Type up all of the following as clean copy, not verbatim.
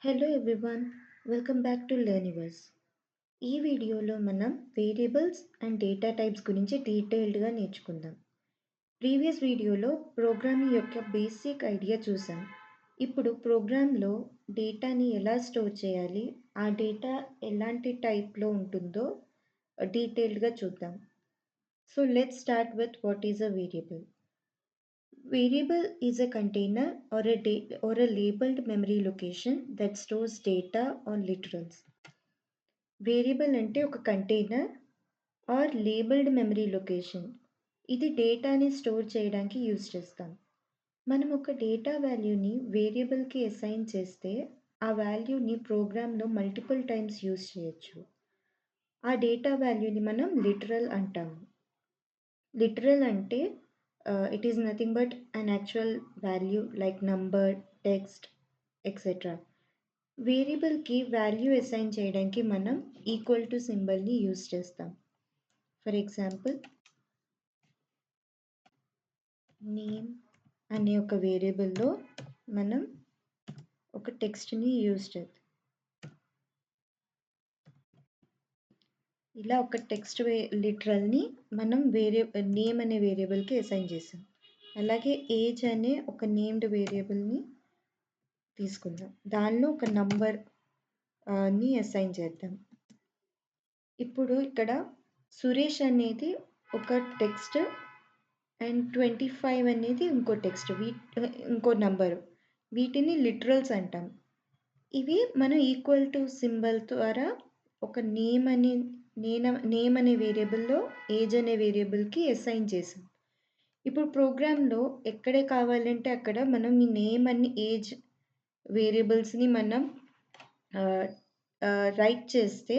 Hello everyone, welcome back to Learniverse. ఈ వీడియోలో మనం వేరియబుల్స్ అండ్ డేటా టైప్స్ గురించి డీటెయిల్డ్గా నేర్చుకుందాం. ప్రీవియస్ వీడియోలో ప్రోగ్రామింగ్ యొక్క బేసిక్ ఐడియా చూసాం. ఇప్పుడు ప్రోగ్రాంలో డేటాని ఎలా స్టోర్ చేయాలి, ఆ డేటా ఎలాంటి టైప్లో ఉంటుందో డీటెయిల్డ్గా చూద్దాం. So let's start with what is a variable. Variable is a container or a labeled memory location that stores data or literals. Variable అంటే ఒక container or labelled memory location. ఇది డేటాని స్టోర్ చేయడానికి యూజ్ చేస్తాం. మనం ఒక డేటా వాల్యూని వేరియబుల్కి assign చేస్తే ఆ వాల్యూని ప్రోగ్రాంలో మల్టిపుల్ టైమ్స్ యూజ్ చేయొచ్చు. ఆ డేటా వాల్యూని మనం లిటరల్ అంటాము. లిటరల్ అంటే it is nothing but an actual value like number, text, etc. వేరియబుల్కి వాల్యూ అసైన్ చేయడానికి మనం ఈక్వల్ టు సింబల్ని యూజ్ చేస్తాం. ఫర్ ఎగ్జాంపుల్, నేమ్ అనే ఒక వేరియబుల్లో మనం ఒక టెక్స్ట్ని యూజ్ చేద్దాం. ఇలా ఒక టెక్స్ట్ లిటరల్ని మనం నేమ్ అనే వేరియబుల్కి అసైన్ చేసాం. అలాగే ఏజ్ అనే ఒక నేమ్డ్ వేరియబుల్ని తీసుకుందాం. దానిలో ఒక నంబర్ ని అసైన్ చేద్దాం. ఇప్పుడు ఇక్కడ సురేష్ అనేది ఒక టెక్స్ట్ అండ్ 25 అనేది ఇంకో టెక్స్ట్, ఇంకో నంబరు. వీటిని లిటరల్స్ అంటాం. ఇవి మనం ఈక్వల్ టు సింబల్ ద్వారా ఒక నేమ్ అనే వేరియబుల్లో ఏజ్ అనే వేరియబుల్కి అసైన్ చేసాం. ఇప్పుడు ప్రోగ్రాంలో ఎక్కడ కావాలంటే అక్కడ మనం ఈ నేమ్ అండ్ ఏజ్ వేరియబుల్స్ని మనం రైట్ చేస్తే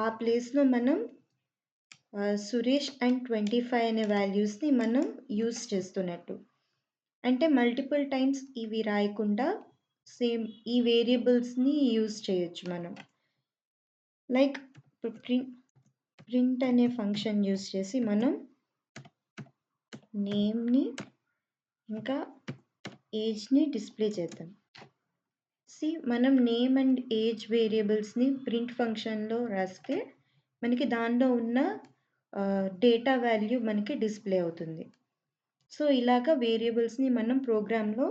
ఆ ప్లేస్లో మనం సురేష్ అండ్ 25 అనే వాల్యూస్ని మనం యూస్ చేస్తున్నట్టు. అంటే మల్టిపుల్ టైమ్స్ ఇవి రాయకుండా సేమ్ ఈ వేరియబుల్స్ని యూస్ చేయొచ్చు మనం. లైక్ ప్రింట్ అనే ఫంక్షన్ యూస్ చేసి మనం నేమ్ని ఇంకా ఏజ్ని డిస్ప్లే చేద్దాం. మనం నేమ్ అండ్ ఏజ్ వేరియబుల్స్ని ప్రింట్ ఫంక్షన్లో రాస్తే మనకి దానిలో ఉన్న డేటా వాల్యూ మనకి డిస్ప్లే అవుతుంది. సో ఇలాగా వేరియబుల్స్ని మనం ప్రోగ్రాంలో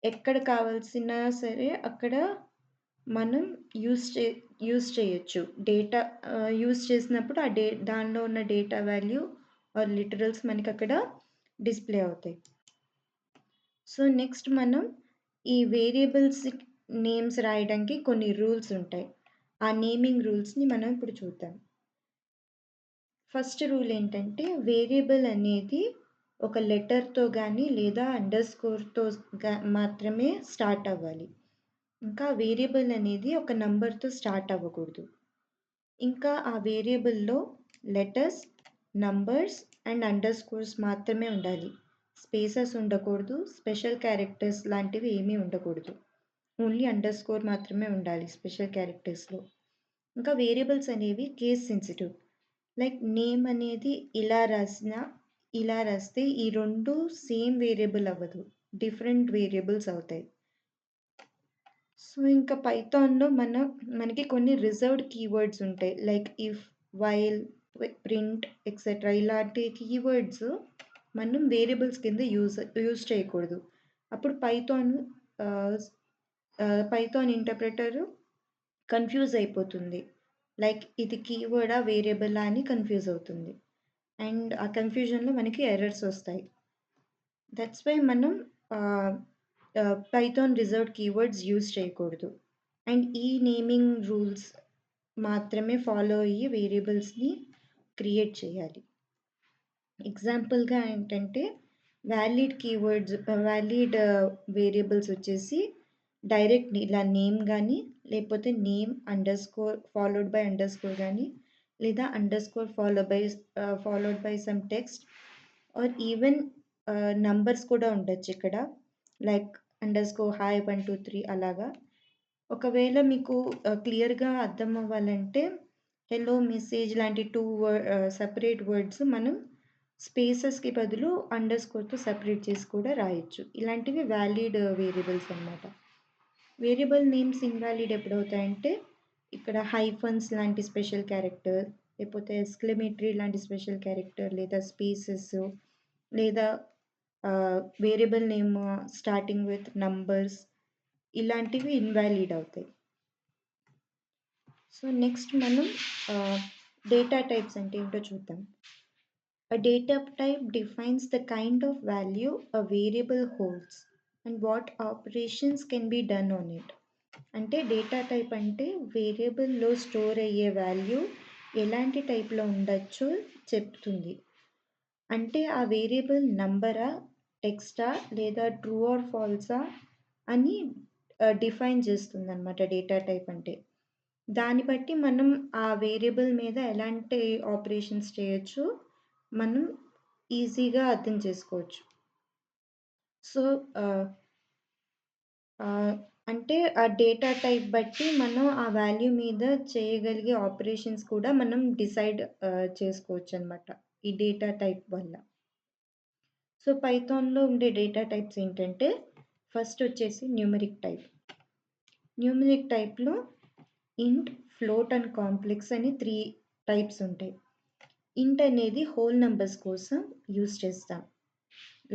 ఎక్కడ కావాల్సిన సరే అక్కడ మనం యూజ్ చేయొచ్చు. డేటా యూజ్ చేసినప్పుడు దానిలో ఉన్న డేటా వాల్యూ ఆర్ లిటరల్స్ మనకి అక్కడ డిస్ప్లే అవుతాయి. సో నెక్స్ట్ మనం ఈ వేరియబుల్స్ నేమ్స్ రాయడానికి కొన్ని రూల్స్ ఉంటాయి. ఆ నేమింగ్ రూల్స్ని మనం ఇప్పుడు చూద్దాం. ఫస్ట్ రూల్ ఏంటంటే వేరియబుల్ అనేది ఒక లెటర్తో కానీ లేదా అండర్ స్కోర్తో మాత్రమే స్టార్ట్ అవ్వాలి. ఇంకా వేరియబుల్ అనేది ఒక నంబర్తో స్టార్ట్ అవ్వకూడదు. ఇంకా ఆ వేరియబుల్లో letters, numbers and underscores మాత్రమే ఉండాలి. స్పేసెస్ ఉండకూడదు, స్పెషల్ క్యారెక్టర్స్ లాంటివి ఏమీ ఉండకూడదు. ఓన్లీ అండర్ స్కోర్ మాత్రమే ఉండాలి స్పెషల్ క్యారెక్టర్స్లో. ఇంకా వేరియబుల్స్ అనేవి కేస్ సెన్సిటివ్. లైక్ నేమ్ అనేది ఇలా రాస్తే ఈ రెండు సేమ్ వేరియబుల్ అవ్వదు, డిఫరెంట్ వేరియబుల్స్ అవుతాయి. సో ఇంకా పైథాన్లో మనకి కొన్ని రిజర్వ్డ్ కీవర్డ్స్ ఉంటాయి. Like if, while, print etcetera. ఇలాంటి కీవర్డ్స్ మనం వేరియబుల్స్ కింద యూజ్ చేయకూడదు. అప్పుడు పైథాన్ ఇంటర్ప్రెటర్ కన్ఫ్యూజ్ అయిపోతుంది. లైక్ ఇది కీవర్డా వేరియబులా అని కన్ఫ్యూజ్ అవుతుంది. అండ్ ఆ కన్ఫ్యూజన్లో మనకి ఎర్రర్స్ వస్తాయి. దట్స్ వై మనం పైథాన్ రిజర్వ్డ్ కీవర్డ్స్ యూజ్ చేయకూడదు. అండ్ ఈ నేమింగ్ రూల్స్ మాత్రమే ఫాలో అయ్యి వేరియబుల్స్ని క్రియేట్ చేయాలి. ఎగ్జాంపుల్గా ఏంటంటే వ్యాలిడ్ వేరియబుల్స్ వచ్చేసి డైరెక్ట్ ఇలా నేమ్ కానీ, లేకపోతే name under score followed by under score కానీ, లేదా under score followed by some text are even numbers కూడా ఉండొచ్చు ఇక్కడ. లైక్ అండర్ స్కోర్ హాయ్ 1 2 3 అలాగా. ఒకవేళ మీకు క్లియర్గా అర్థం అవ్వాలంటే హెలో, మెసేజ్ లాంటి 2 సపరేట్ వర్డ్స్ మనం స్పేసెస్కి బదులు అండర్ స్కోర్తో సపరేట్ చేసి కూడా రాయొచ్చు. ఇలాంటివి వ్యాలిడ్ వేరియబుల్స్ అన్నమాట. వేరియబుల్ నేమ్స్ ఇన్వాలిడ్ ఎప్పుడవుతాయంటే ఇక్కడ హైఫన్స్ లాంటి స్పెషల్ క్యారెక్టర్, లేకపోతే ఎక్స్క్లమేటరీ లాంటి స్పెషల్ క్యారెక్టర్, లేదా స్పేసెస్, లేదా variable name starting with numbers, ఇలాంటివి ఇన్వాలిడ్ అవుతాయి. సో నెక్స్ట్ మనం డేటా టైప్స్ అంటే ఏంటో చూద్దాం. A data type defines the kind of value a variable holds and what operations can be done on it. అంటే data type అంటే వేరియబుల్లో store అయ్యే value ఎలాంటి టైప్లో ఉండొచ్చో చెప్తుంది. అంటే ఆ వేరియబుల్ నంబరా, టెక్స్టా, లేదా ట్రూ ఆర్ ఫాల్సా అని డిఫైన్ చేస్తుంది అనమాట డేటా టైప్ అంటే. దాన్ని బట్టి మనం ఆ వేరియబుల్ మీద ఎలాంటి ఆపరేషన్స్ చేయొచ్చు మనం ఈజీగా అర్థం చేసుకోవచ్చు. సో అంటే ఆ డేటా టైప్ బట్టి మనం ఆ వాల్యూ మీద చేయగలిగే ఆపరేషన్స్ కూడా మనం డిసైడ్ చేసుకోవచ్చు అనమాట ఈ డేటా టైప్ వల్ల. సో పైథాన్లో ఉండే డేటా టైప్స్ ఏంటంటే ఫస్ట్ వచ్చేసి న్యూమరిక్ టైప్. న్యూమరిక్ టైప్లో ఇంట్, ఫ్లోట్ అండ్ కాంప్లెక్స్ అని 3 టైప్స్ ఉంటాయి. ఇంట్ అనేది హోల్ నెంబర్స్ కోసం యూజ్ చేస్తాం,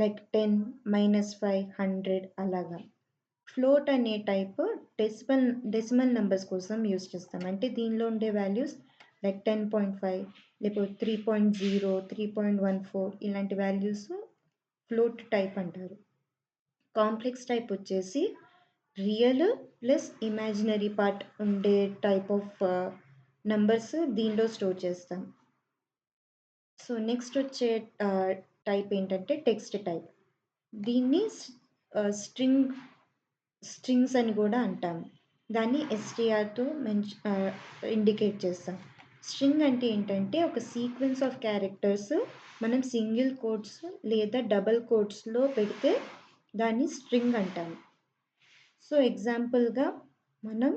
లైక్ 10, -5, 100 అలాగా. ఫ్లోట్ అనే టైప్ డెసిమల్ నెంబర్స్ కోసం యూజ్ చేస్తాం, అంటే దీనిలో ఉండే వాల్యూస్ లైక్ 10.5 లేకపోతే 3.0, 3.14 ఇలాంటి వాల్యూస్ ఫ్లోట్ టైప్ అంటారు. కాంప్లెక్స్ టైప్ వచ్చేసి రియల్ ప్లస్ ఇమాజినరీ పార్ట్ ఉండే టైప్ ఆఫ్ నంబర్స్ దీనిలో స్టోర్ చేస్తాం. సో నెక్స్ట్ వచ్చే టైప్ ఏంటంటే టెక్స్ట్ టైప్. దీన్ని స్ట్రింగ్స్ అని కూడా అంటాం. దాన్ని ఎస్టీఆర్తో ఇండికేట్ చేస్తాం. స్ట్రింగ్ అంటే ఏంటంటే ఒక సీక్వెన్స్ ఆఫ్ క్యారెక్టర్స్ మనం సింగిల్ కోట్స్ లేదా డబుల్ కోట్స్లో పెడితే దాన్ని స్ట్రింగ్ అంటాం. సో ఎగ్జాంపుల్గా మనం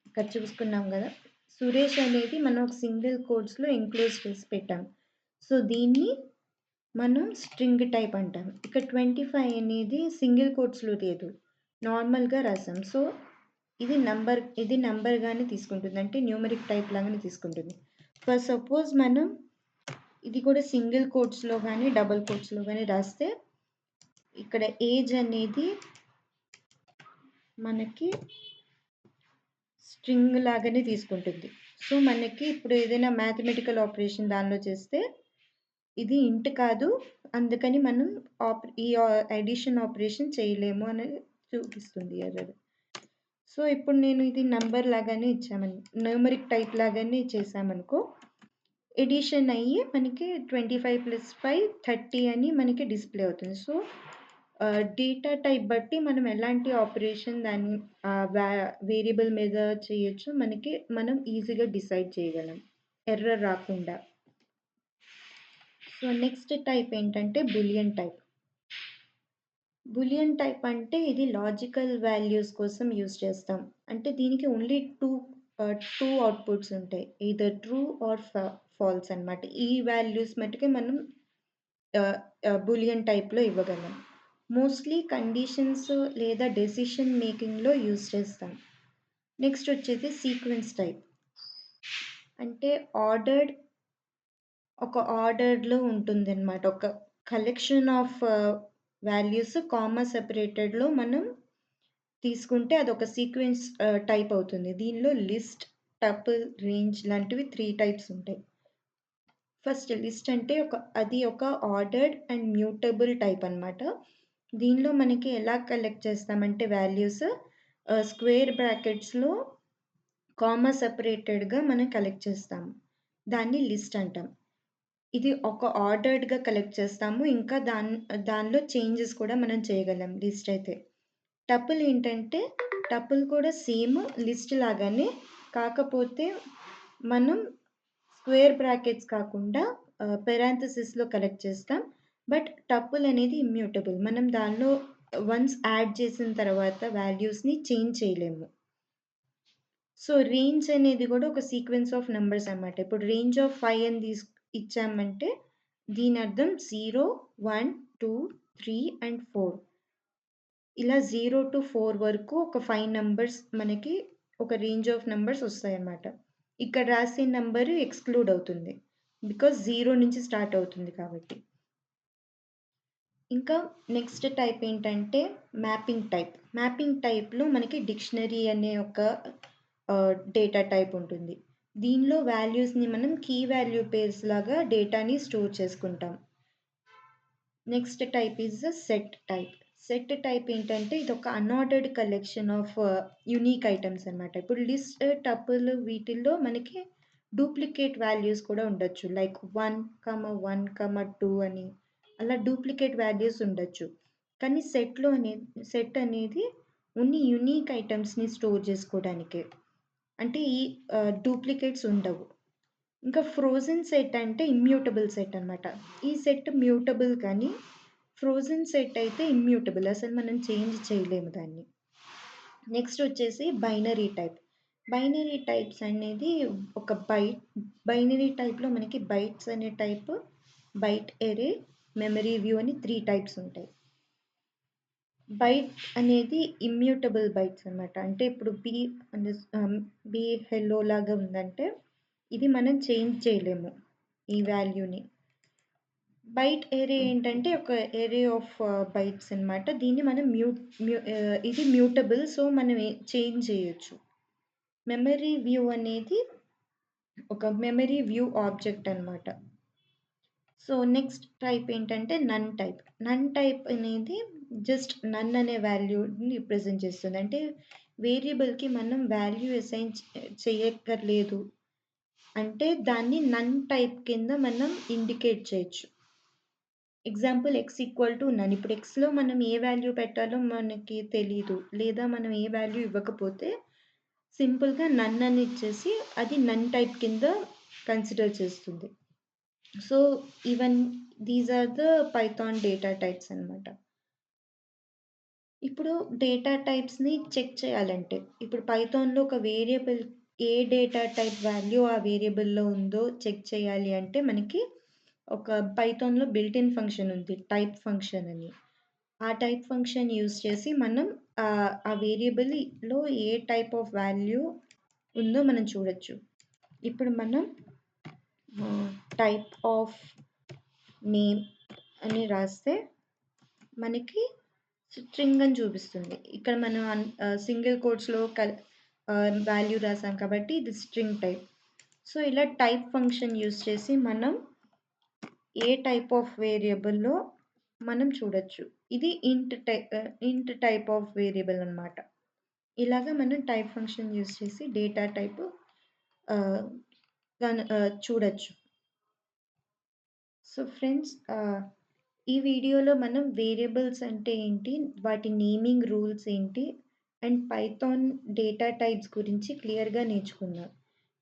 ఇక్కడ చూసుకున్నాం కదా, సురేష్ అనేది మనం ఒక సింగిల్ కోట్స్లో ఎంక్లోజ్ చేసి పెట్టాం. సో దీన్ని మనం స్ట్రింగ్ టైప్ అంటాం. ఇక్కడ 25 అనేది సింగిల్ కోట్స్లో లేదు, నార్మల్గా రాసాం. సో ఇది నంబర్గానే తీసుకుంటుంది, అంటే న్యూమరిక్ టైప్ లాగానే తీసుకుంటుంది. ఫర్ సపోజ్ మనం ఇది కూడా సింగిల్ కోట్స్లో కానీ డబుల్ కోట్స్లో కానీ రాస్తే ఇక్కడ ఏజ్ అనేది మనకి స్ట్రింగ్ లాగానే తీసుకుంటుంది. సో మనకి ఇప్పుడు ఏదైనా మ్యాథమెటికల్ ఆపరేషన్ దానిలో చేస్తే ఇది ఇంట్ కాదు, అందుకని మనం ఈ అడిషన్ ఆపరేషన్ చేయలేము అని చూపిస్తుంది ఎర్రర్. సో ఇప్పుడు నేను ఇది నంబర్ లాగానే ఇచ్చామని, న్యూమరిక్ టైప్ లాగానే చేసామనుకో, ఎడిషన్ అయ్యి మనకి 25 + 5 30 అని మనకి డిస్ప్లే అవుతుంది. సో డేటా టైప్ బట్టి మనం ఎలాంటి ఆపరేషన్ దాన్ని వేరియబుల్ మీద చేయొచ్చు మనం ఈజీగా డిసైడ్ చేయగలం ఎర్రర్ రాకుండా. సో నెక్స్ట్ టైప్ ఏంటంటే బులియన్ టైప్. బులియన్ టైప్ అంటే ఇది లాజికల్ వాల్యూస్ కోసం యూజ్ చేస్తాం. అంటే దీనికి ఓన్లీ టూ అవుట్పుట్స్ ఉంటాయి, ఈదర్ ట్రూ ఆర్ ఫాల్స్ అనమాట. ఈ వాల్యూస్ మట్టుకే మనం బులియన్ టైప్లో ఇవ్వగలం. మోస్ట్లీ కండిషన్స్ లేదా డెసిషన్ మేకింగ్లో యూజ్ చేస్తాం. నెక్స్ట్ వచ్చేసి సీక్వెన్స్ టైప్. అంటే ఒక ఆర్డర్లో ఉంటుంది అనమాట. ఒక కలెక్షన్ ఆఫ్ వాల్యూస్ కామా సెపరేటెడ్లో మనం తీసుకుంటే అదొక సీక్వెన్స్ టైప్ అవుతుంది. దీనిలో లిస్ట్, టపుల్, రేంజ్ లాంటివి 3 టైప్స్ ఉంటాయి. ఫస్ట్ లిస్ట్ అంటే అది ఒక ఆర్డర్డ్ అండ్ మ్యూటబుల్ టైప్ అనమాట. దీనిలో మనకి ఎలా కలెక్ట్ చేస్తామంటే వాల్యూస్ స్క్వేర్ బ్రాకెట్స్లో కామా సెపరేటెడ్గా మనం కలెక్ట్ చేస్తాము, దాన్ని లిస్ట్ అంటాం. ఇది ఒక ఆర్డర్డ్గా కలెక్ట్ చేస్తాము, ఇంకా దానిలో చేంజెస్ కూడా మనం చేయగలం లిస్ట్ అయితే. టపుల్ ఏంటంటే టపుల్ కూడా సేమ్ లిస్ట్ లాగానే, కాకపోతే మనం స్క్వేర్ బ్రాకెట్స్ కాకుండా పెరాంథసిస్లో కలెక్ట్ చేస్తాం. బట్ టపుల్ అనేది ఇమ్యూటబుల్, మనం దానిలో వన్స్ యాడ్ చేసిన తర్వాత వాల్యూస్ని చేంజ్ చేయలేము. సో రేంజ్ అనేది కూడా ఒక సీక్వెన్స్ ఆఫ్ నెంబర్స్ అనమాట. ఇప్పుడు రేంజ్ ఆఫ్ 5 అని ఇచ్చామంటే దీని అర్థం 0, 1, 2, 3 అండ్ 4 ఇలా 0-4 వరకు ఒక 5 నంబర్స్ మనకి ఒక రేంజ్ ఆఫ్ నంబర్స్ వస్తాయన్నమాట. ఇక్కడ రాసే నంబర్ ఎక్స్‌క్లూడ్ అవుతుంది. బికాజ్ 0 నుంచి స్టార్ట్ అవుతుంది కాబట్టి. ఇంకా నెక్స్ట్ టైప్ ఏంటంటే మ్యాపింగ్ టైప్. మ్యాపింగ్ టైప్‌లో మనకి డిక్షనరీ అనే ఒక డేటా టైప్ ఉంటుంది. దీనిలో వాల్యూస్‌ని మనం కీ వాల్యూ పేర్స్ లాగా డేటాని స్టోర్ చేసుకుంటాం. Next type is the set type. Set type ఏంటంటే ఇదొక unordered collection of unique items అనమాట. ఇప్పుడు లిస్ట్, టపుల్ వీటిల్లో మనకి డూప్లికేట్ వాల్యూస్ కూడా ఉండొచ్చు. లైక్ 1, 1, 2 అని అలా డూప్లికేట్ వాల్యూస్ ఉండొచ్చు. కానీ సెట్ అనేది ఓన్లీ యూనిక్ ఐటెమ్స్‌ని స్టోర్ చేసుకోవడానికే. అంటే ఈ డూప్లికేట్స్ ఉండవు. ఇంకా ఫ్రోజెన్ సెట్ అంటే ఇమ్యూటబుల్ సెట్ అనమాట. ఈ సెట్ మ్యూటబుల్ కానీ ఫ్రోజెన్ సెట్ అయితే ఇమ్యూటబుల్. అసలు మనం చేంజ్ చేయలేము దాన్ని. నెక్స్ట్ వచ్చేసి బైనరీ టైప్. బైనరీ టైప్స్ అనేది ఒక బైనరీ టైప్‌లో మనకి బైట్స్ అనే టైప్, బైట్ ఎరే, మెమరీ వ్యూ అని 3 టైప్స్ ఉంటాయి. బైట్ అనేది ఇమ్యూటబుల్ బైట్స్ అనమాట. అంటే ఇప్పుడు బి హెల్లో లాగా ఉందంటే ఇది మనం చేంజ్ చేయలేము ఈ వాల్యూని. బైట్ ఏరే ఏంటంటే ఒక ఏరే ఆఫ్ బైట్స్ అనమాట. దీన్ని మనం ఇది మ్యూటబుల్, సో మనం చేంజ్ చేయొచ్చు. మెమరీ వ్యూ అనేది ఒక మెమరీ వ్యూ ఆబ్జెక్ట్ అనమాట. సో నెక్స్ట్ టైప్ ఏంటంటే నన్ టైప్. నన్ టైప్ అనేది జస్ట్ నన్ అనే వాల్యూని రిప్రజెంట్ చేస్తుంది. అంటే వేరియబుల్‌కి మనం వాల్యూ అసైన్ చేయక్కర్లేదు అంటే దాన్ని నన్ టైప్ కింద మనం ఇండికేట్ చేయొచ్చు. ఎగ్జాంపుల్ నన్. ఇప్పుడు ఎక్స్‌లో మనం ఏ వాల్యూ పెట్టాలో మనకి తెలీదు. లేదా మనం ఏ వాల్యూ ఇవ్వకపోతే సింపుల్‌గా నన్ అని ఇచ్చేసి అది నన్ టైప్ కింద కన్సిడర్ చేస్తుంది. So these are the Python data types అనమాట. ఇప్పుడు డేటా టైప్స్‌ని చెక్ చేయాలంటే, ఇప్పుడు పైథాన్‌లో ఒక వేరియబుల్ ఏ డేటా టైప్ వాల్యూ ఆ వేరియబుల్‌లో ఉందో చెక్ చేయాలి అంటే మనకి ఒక పైథాన్‌లో బిల్ట్ ఇన్ ఫంక్షన్ ఉంది. టైప్ ఫంక్షన్ అని. ఆ టైప్ ఫంక్షన్ యూజ్ చేసి మనం ఆ వేరియబుల్‌లో ఏ టైప్ ఆఫ్ వాల్యూ ఉందో మనం చూడొచ్చు. ఇప్పుడు మనం టైప్ ఆఫ్ నేమ్ అని రాస్తే మనకి స్ట్రింగ్ అని చూపిస్తుంది. ఇక్కడ మనం సింగిల్ కోట్స్‌లో వాల్యూ రాసాం కాబట్టి ఇది స్ట్రింగ్ టైప్. సో ఇలా టైప్ ఫంక్షన్ యూజ్ చేసి మనం ఏ టైప్ ఆఫ్ వేరియబుల్‌లో మనం చూడొచ్చు. ఇది ఇంట్ టైప్ ఆఫ్ వేరియబుల్ అనమాట. ఇలాగా మనం టైప్ ఫంక్షన్ యూజ్ చేసి డేటా టైప్ చూడొచ్చు. సో ఫ్రెండ్స్, ఈ వీడియోలో మనం వేరియబుల్స్ అంటే ఏంటి, వాటి నేమింగ్ రూల్స్ ఏంటి అండ్ పైథాన్ డేటా టైప్స్ గురించి క్లియర్గా నేర్చుకున్నాం.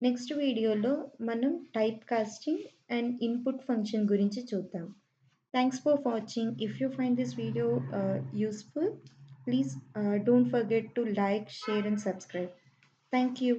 నెక్స్ట్ వీడియోలో మనం type casting and input function గురించి చూద్దాం. Thanks for watching. If you find this video useful, please don't forget to like, share and subscribe. Thank you.